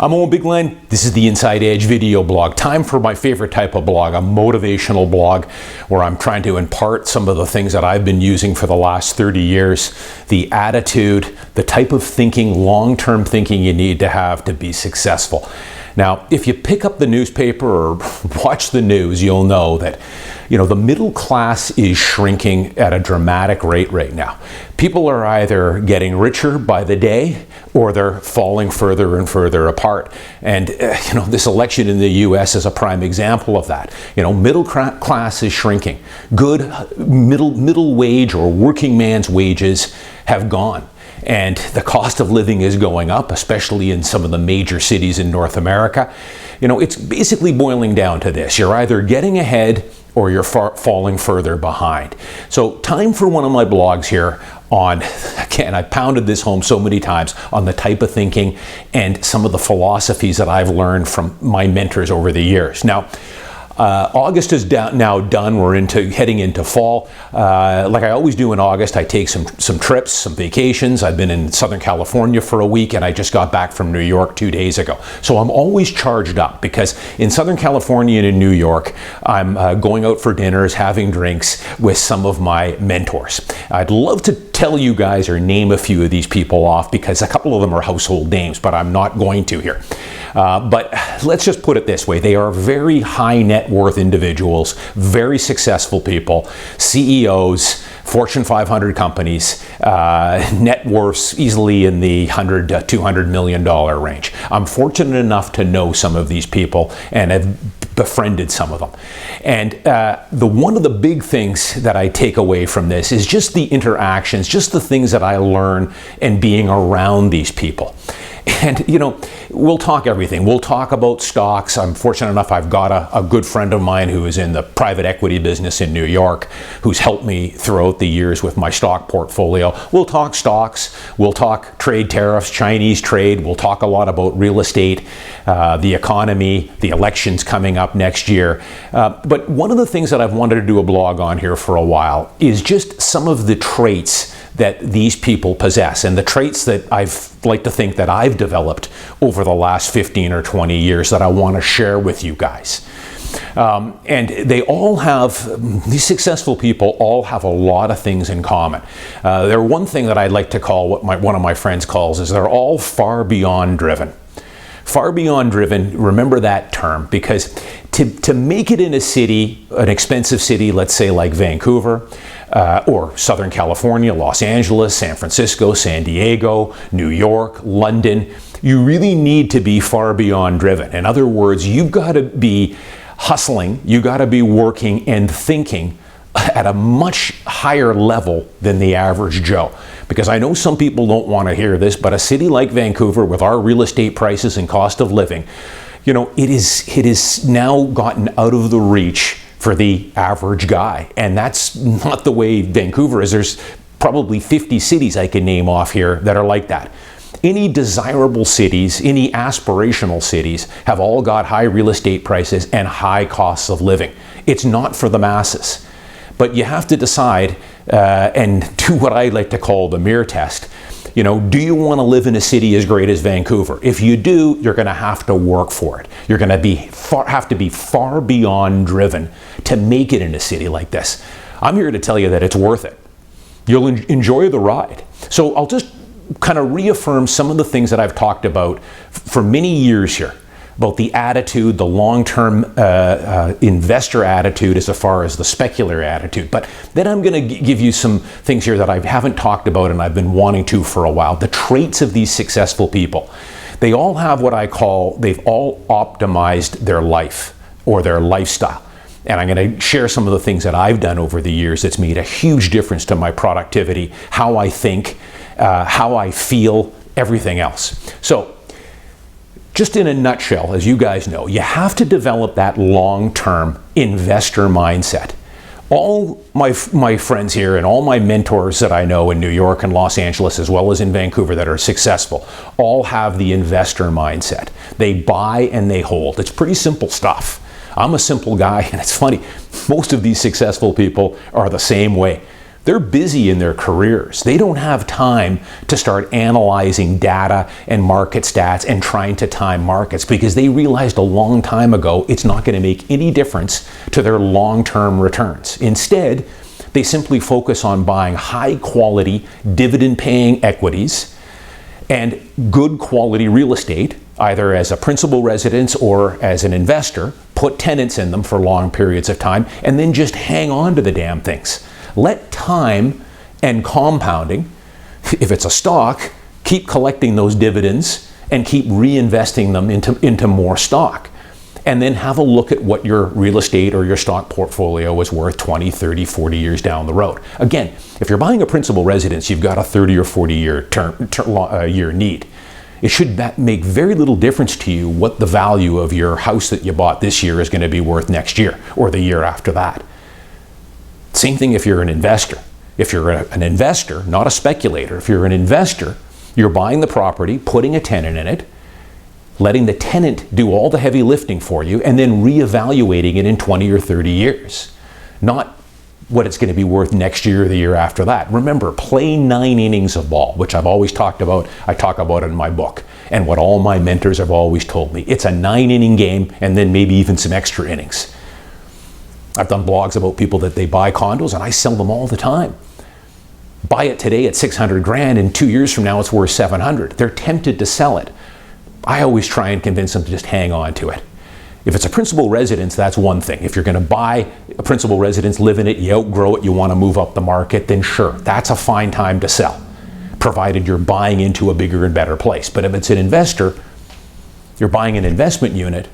I'm Owen Bigland. This is the Inside Edge video blog. Time for my favorite type of blog, a motivational blog where I'm trying to impart some of the things that I've been using for the last 30 years, the attitude, the type of thinking, long-term thinking you need to have to be successful. Now, if you pick up the newspaper or watch the news, you'll know that, the middle class is shrinking at a dramatic rate right now. People are either getting richer by the day or they're falling further and further apart. And, this election in the U.S. is a prime example of that. Middle class is shrinking. Good middle wage or working man's wages have gone. And the cost of living is going up, especially in some of the major cities in North America. It's basically boiling down to this. You're either getting ahead or you're falling further behind. So time for one of my blogs here on, again, I pounded this home so many times, on the type of thinking and some of the philosophies that I've learned from my mentors over the years. Now, August is now done. We're heading into fall. Like I always do in August, I take some trips, some vacations. I've been in Southern California for a week, and I just got back from New York 2 days ago. So I'm always charged up because in Southern California and in New York, I'm going out for dinners, having drinks with some of my mentors. I'd love to tell you guys or name a few of these people off because a couple of them are household names, but I'm not going to here. But let's just put it this way. They are very high net worth individuals, very successful people, CEOs, Fortune 500 companies, net worths easily in the $100 to $200 million range. I'm fortunate enough to know some of these people and have befriended some of them. And one of the big things that I take away from this is just the interactions, just the things that I learn in being around these people. And, we'll talk everything. We'll talk about stocks. I'm fortunate enough I've got a good friend of mine who is in the private equity business in New York who's helped me throughout the years with my stock portfolio. We'll talk stocks. We'll talk trade tariffs, Chinese trade. We'll talk a lot about real estate, the economy, the elections coming up next year. But one of the things that I've wanted to do a blog on here for a while is just some of the traits that these people possess and the traits that I've like to think that I've developed over the last 15 or 20 years that I want to share with you guys. And these successful people all have a lot of things in common. They're one thing that I'd like to call what one of my friends calls is they're all far beyond driven. Far beyond driven, remember that term, because to make it in a city, an expensive city, let's say like Vancouver, or Southern California, Los Angeles, San Francisco, San Diego, New York, London, you really need to be far beyond driven. In other words, you've got to be hustling, you've got to be working and thinking at a much higher level than the average Joe. Because I know some people don't want to hear this, but a city like Vancouver, with our real estate prices and cost of living, it is now gotten out of the reach for the average guy. And that's not the way Vancouver is. There's probably 50 cities I can name off here that are like that. Any desirable cities, any aspirational cities have all got high real estate prices and high costs of living. It's not for the masses. But you have to decide and do what I like to call the mirror test. Do you want to live in a city as great as Vancouver? If you do, you're going to have to work for it. You're going to have to be far beyond driven to make it in a city like this. I'm here to tell you that it's worth it. You'll enjoy the ride. So I'll just kind of reaffirm some of the things that I've talked about for many years here, about the attitude, the long-term investor attitude as far as the speculator attitude. But then I'm going to give you some things here that I haven't talked about and I've been wanting to for a while. The traits of these successful people. They all have what I call, they've all optimized their life or their lifestyle. And I'm going to share some of the things that I've done over the years that's made a huge difference to my productivity, how I think, how I feel, everything else. So, just in a nutshell, as you guys know, you have to develop that long-term investor mindset. All my friends here and all my mentors that I know in New York and Los Angeles, as well as in Vancouver, that are successful, all have the investor mindset. They buy and they hold. It's pretty simple stuff. I'm a simple guy, and it's funny, most of these successful people are the same way. They're busy in their careers. They don't have time to start analyzing data and market stats and trying to time markets because they realized a long time ago it's not going to make any difference to their long-term returns. Instead, they simply focus on buying high-quality, dividend-paying equities and good quality real estate, either as a principal residence or as an investor, put tenants in them for long periods of time, and then just hang on to the damn things. Let time and compounding, if it's a stock, keep collecting those dividends and keep reinvesting them into more stock. And then have a look at what your real estate or your stock portfolio is worth 20, 30, 40 years down the road. Again, if you're buying a principal residence, you've got a 30 or 40 year need. It should make very little difference to you what the value of your house that you bought this year is going to be worth next year or the year after that. Same thing if you're an investor. If you're an investor, not a speculator, if you're an investor, you're buying the property, putting a tenant in it, letting the tenant do all the heavy lifting for you, and then reevaluating it in 20 or 30 years. Not what it's going to be worth next year or the year after that. Remember, play 9 innings of ball, which I've always talked about. I talk about it in my book, and what all my mentors have always told me. It's a 9-inning game, and then maybe even some extra innings. I've done blogs about people that they buy condos, and I sell them all the time. Buy it today at 600 grand, and 2 years from now it's worth 700. They're tempted to sell it. I always try and convince them to just hang on to it. If it's a principal residence, that's one thing. If you're going to buy a principal residence, live in it, you outgrow it, you want to move up the market, then sure, that's a fine time to sell, provided you're buying into a bigger and better place. But if it's an investor, you're buying an investment unit,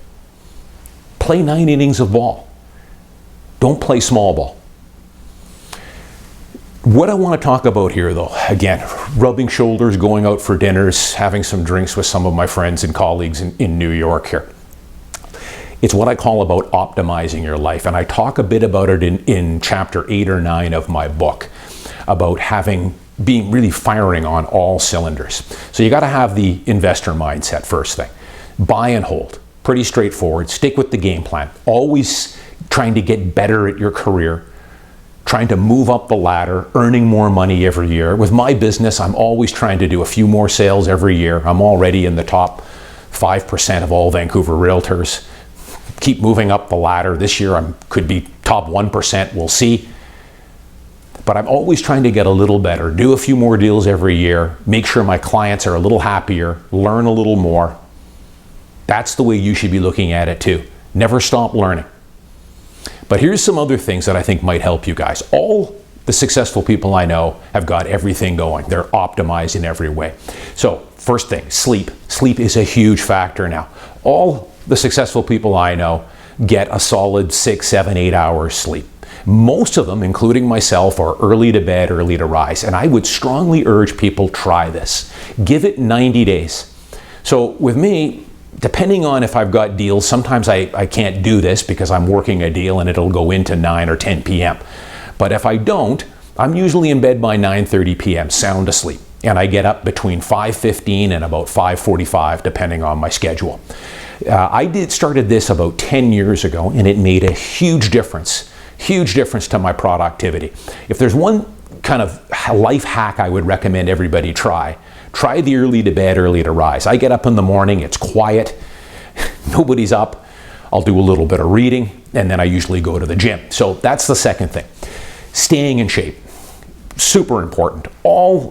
play 9 innings of ball. Don't play small ball. What I want to talk about here, though, again, rubbing shoulders, going out for dinners, having some drinks with some of my friends and colleagues in New York here. It's what I call about optimizing your life. And I talk a bit about it in chapter 8 or 9 of my book, about being really firing on all cylinders. So you got to have the investor mindset first thing. Buy and hold. Pretty straightforward. Stick with the game plan. Always trying to get better at your career. Trying to move up the ladder, earning more money every year. With my business, I'm always trying to do a few more sales every year. I'm already in the top 5% of all Vancouver Realtors. Keep moving up the ladder. This year I could be top 1%, we'll see. But I'm always trying to get a little better, do a few more deals every year, make sure my clients are a little happier, learn a little more. That's the way you should be looking at it too. Never stop learning. But here's some other things that I think might help you guys. All the successful people I know have got everything going. They're optimized in every way. So first thing, sleep. Sleep is a huge factor now. All the successful people I know get a solid 6, 7, 8 hours sleep. Most of them, including myself, are early to bed, early to rise. And I would strongly urge people try this. Give it 90 days. So with me, depending on if I've got deals, sometimes I can't do this because I'm working a deal and it'll go into 9 or 10 p.m. But if I don't, I'm usually in bed by 9:30 p.m., sound asleep. And I get up between 5:15 and about 5:45, depending on my schedule. I started this about 10 years ago, and it made a huge difference to my productivity. If there's one kind of life hack I would recommend everybody try the early to bed, early to rise. I get up in the morning, it's quiet, nobody's up. I'll do a little bit of reading, and then I usually go to the gym. So that's the second thing. Staying in shape. Super important.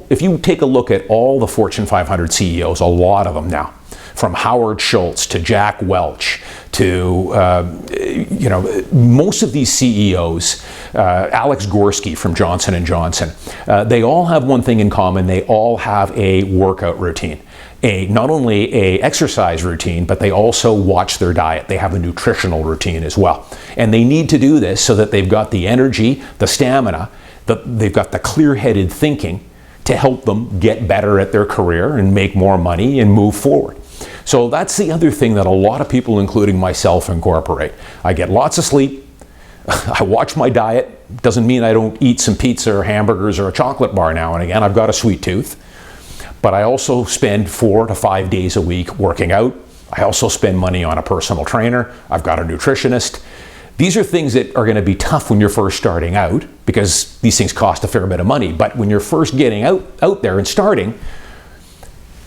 If you take a look at all the Fortune 500 CEOs, a lot of them now, from Howard Schultz to Jack Welch to, most of these CEOs, Alex Gorski from Johnson & Johnson, they all have one thing in common. They all have a workout routine. Not only a exercise routine, but they also watch their diet. They have a nutritional routine as well. And they need to do this so that they've got the energy, the stamina, they've got the clear-headed thinking to help them get better at their career and make more money and move forward. So that's the other thing that a lot of people, including myself, incorporate. I get lots of sleep. I watch my diet. Doesn't mean I don't eat some pizza or hamburgers or a chocolate bar now and again. I've got a sweet tooth. But I also spend 4 to 5 days a week working out. I also spend money on a personal trainer. I've got a nutritionist. These are things that are going to be tough when you're first starting out, because these things cost a fair bit of money. But when you're first getting out there and starting,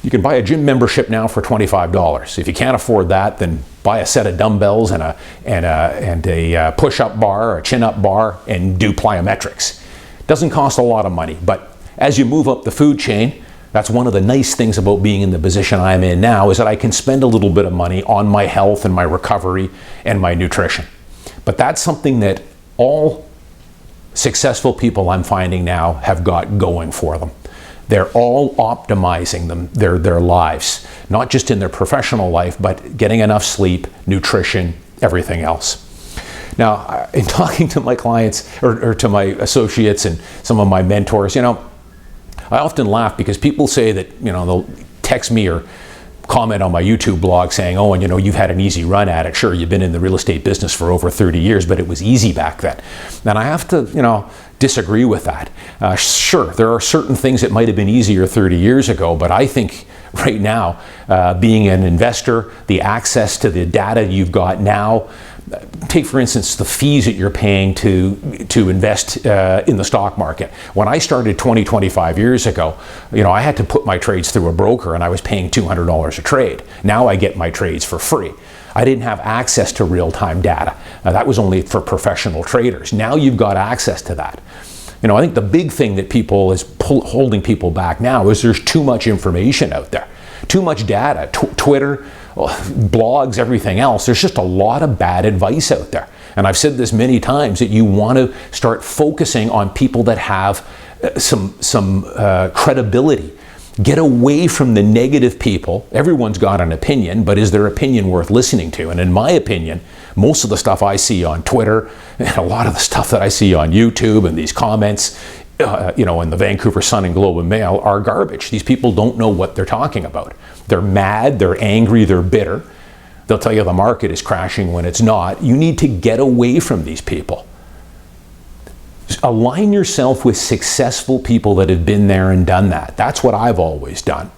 you can buy a gym membership now for $25. If you can't afford that, then buy a set of dumbbells and a push-up bar, or a chin-up bar, and do plyometrics. Doesn't cost a lot of money, but as you move up the food chain, that's one of the nice things about being in the position I'm in now, is that I can spend a little bit of money on my health and my recovery and my nutrition. But that's something that all successful people I'm finding now have got going for them. They're all optimizing their lives, not just in their professional life, but getting enough sleep, nutrition, everything else. Now, in talking to my clients or to my associates and some of my mentors, I often laugh because people say that, they'll text me or comment on my YouTube blog saying, "Owen, you've had an easy run at it. Sure, you've been in the real estate business for over 30 years, but it was easy back then." And I have to, disagree with that. Sure, there are certain things that might have been easier 30 years ago, but I think right now, being an investor, the access to the data you've got now, take for instance the fees that you're paying to invest in the stock market. When I started 25 years ago, I had to put my trades through a broker and I was paying $200 a trade. Now I get my trades for free. I didn't have access to real-time data. That was only for professional traders. Now you've got access to that. I think the big thing that is holding people back now is there's too much information out there. Too much data, Twitter, blogs, everything else. There's just a lot of bad advice out there. And I've said this many times, that you want to start focusing on people that have some credibility. Get away from the negative people. Everyone's got an opinion, but is their opinion worth listening to? And in my opinion, most of the stuff I see on Twitter and a lot of the stuff that I see on YouTube and these comments, in the Vancouver Sun and Globe and Mail are garbage. These people don't know what they're talking about. They're mad, they're angry, they're bitter. They'll tell you the market is crashing when it's not. You need to get away from these people. Align yourself with successful people that have been there and done that. That's what I've always done.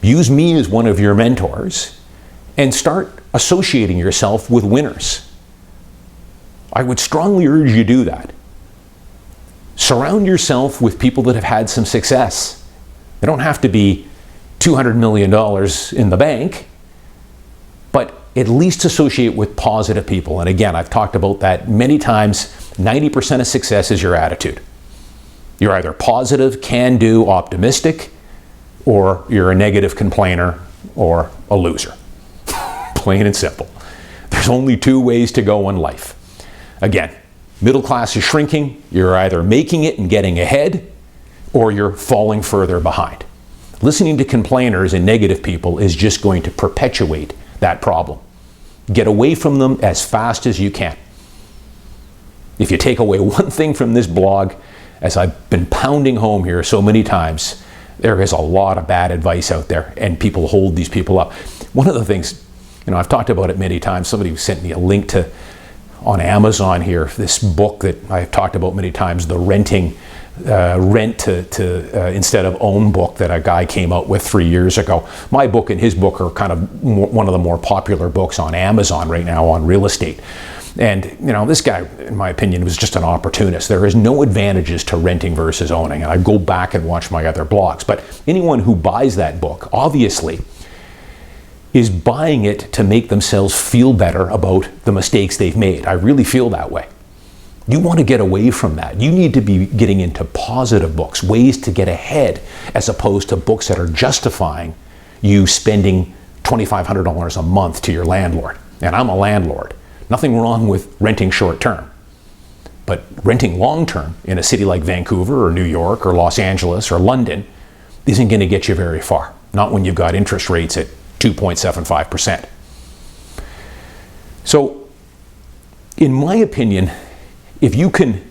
Use me as one of your mentors and start associating yourself with winners. I would strongly urge you to do that. Surround yourself with people that have had some success. They don't have to be $200 million in the bank, but at least associate with positive people. And again, I've talked about that many times. 90% of success is your attitude. You're either positive, can-do, optimistic, or you're a negative complainer or a loser. Plain and simple. There's only two ways to go in life. Again, middle class is shrinking. You're either making it and getting ahead, or you're falling further behind. Listening to complainers and negative people is just going to perpetuate that problem. Get away from them as fast as you can. If you take away one thing from this blog, as I've been pounding home here so many times, there is a lot of bad advice out there, and people hold these people up. One of the things, I've talked about it many times. Somebody sent me a link on Amazon here, this book that I've talked about many times, the rent to instead of own book that a guy came out with 3 years ago. My book and his book are kind of one of the more popular books on Amazon right now on real estate. And, this guy, in my opinion, was just an opportunist. There is no advantages to renting versus owning. And I go back and watch my other blogs. But anyone who buys that book, obviously, is buying it to make themselves feel better about the mistakes they've made. I really feel that way. You want to get away from that. You need to be getting into positive books, ways to get ahead, as opposed to books that are justifying you spending $2,500 a month to your landlord. And I'm a landlord. Nothing wrong with renting short term. But renting long term in a city like Vancouver or New York or Los Angeles or London isn't going to get you very far. Not when you've got interest rates at 2.75%. So, in my opinion, if you can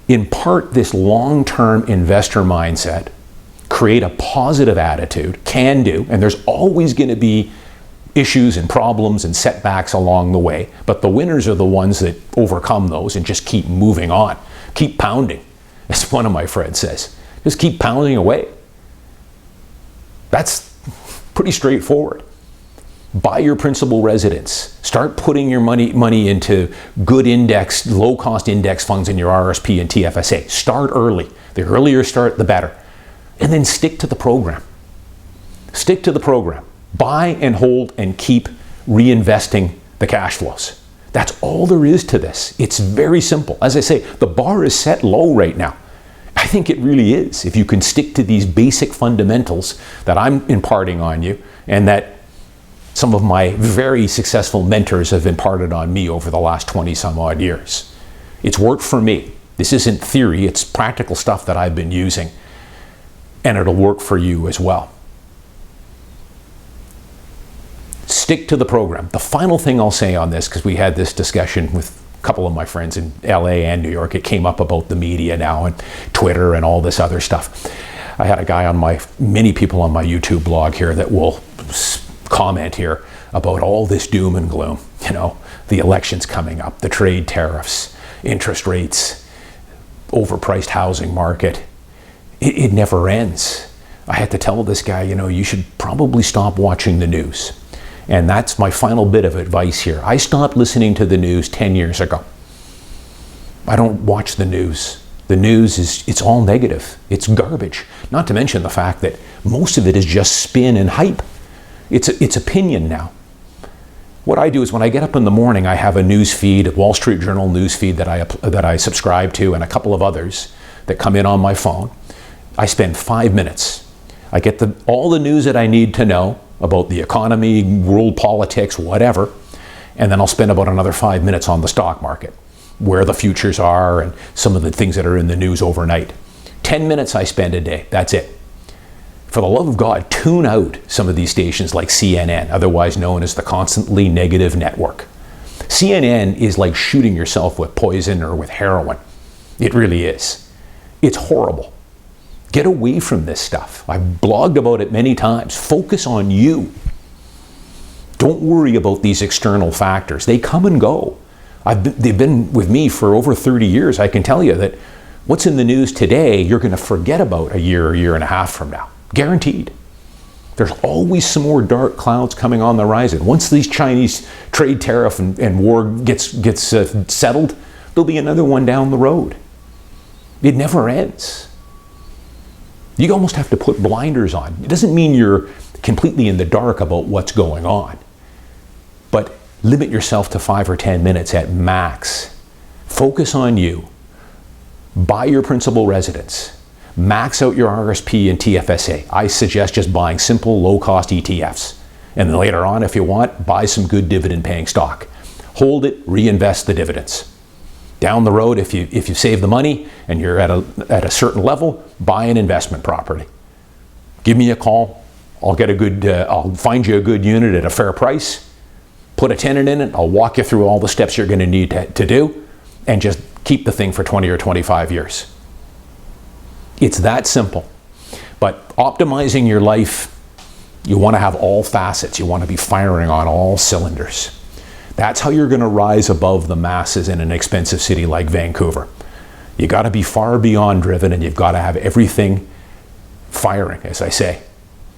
impart this long-term investor mindset, create a positive attitude, can do, and there's always going to be issues and problems and setbacks along the way, but the winners are the ones that overcome those and just keep moving on. Keep pounding, as one of my friends says. Just keep pounding away. That's pretty straightforward. Buy your principal residence. Start putting your money into good index, low-cost index funds in your RSP and TFSA. Start early. The earlier you start, the better. And then stick to the program. Stick to the program. Buy and hold and keep reinvesting the cash flows. That's all there is to this. It's very simple. As I say, the bar is set low right now. I think it really is. If you can stick to these basic fundamentals that I'm imparting on you, and that some of my very successful mentors have imparted on me over the last 20 some odd years. It's worked for me. This isn't theory, it's practical stuff that I've been using, and it'll work for you as well. Stick to the program. The final thing I'll say on this, because we had this discussion with a couple of my friends in LA and New York, it came up about the media now and Twitter and all this other stuff. I had a guy many people on my YouTube blog here that will comment here about all this doom and gloom. You know, the elections coming up, the trade tariffs, interest rates, overpriced housing market. It never ends. I had to tell this guy, you know, you should probably stop watching the news. And that's my final bit of advice here. I stopped listening to the news 10 years ago. I don't watch the news. The news it's all negative. It's garbage. Not to mention the fact that most of it is just spin and hype. It's opinion now. What I do is when I get up in the morning, I have a news feed, a Wall Street Journal news feed that I subscribe to, and a couple of others that come in on my phone. I spend 5 minutes. I get all the news that I need to know about the economy, world politics, whatever, and then I'll spend about another 5 minutes on the stock market, where the futures are and some of the things that are in the news overnight. 10 minutes I spend a day. That's it. For the love of God, tune out some of these stations like CNN, otherwise known as the Constantly Negative Network. CNN is like shooting yourself with poison or with heroin. It really is. It's horrible. Get away from this stuff. I've blogged about it many times. Focus on you. Don't worry about these external factors. They come and go. They've been with me for over 30 years. I can tell you that what's in the news today, you're going to forget about a year and a half from now. Guaranteed. There's always some more dark clouds coming on the horizon. Once these Chinese trade tariff and war gets settled, there'll be another one down the road. It never ends. You almost have to put blinders on. It doesn't mean you're completely in the dark about what's going on, but limit yourself to 5 or 10 minutes at max. Focus on you. Buy your principal residence. Max out your RSP and TFSA. I suggest just buying simple, low-cost ETFs. And then later on, if you want, buy some good dividend-paying stock. Hold it, reinvest the dividends. Down the road, if you save the money and you're at a certain level, buy an investment property. Give me a call. I'll find you a good unit at a fair price. Put a tenant in it. I'll walk you through all the steps you're going to need to do, and just keep the thing for 20 or 25 years. It's that simple. But optimizing your life, you want to have all facets. You want to be firing on all cylinders. That's how you're going to rise above the masses in an expensive city like Vancouver. You got to be far beyond driven, and you've got to have everything firing, as I say.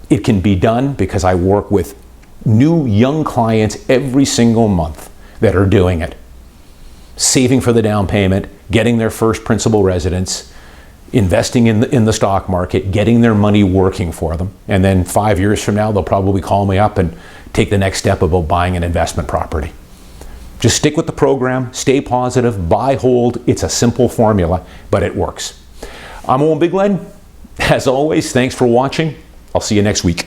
It can be done because I work with new young clients every single month that are doing it. Saving for the down payment, getting their first principal residence, investing in the stock market, getting their money working for them. And then 5 years from now, they'll probably call me up and take the next step about buying an investment property. Just stick with the program, stay positive, buy, hold. It's a simple formula, but it works. I'm Owen Bigland. As always, thanks for watching. I'll see you next week.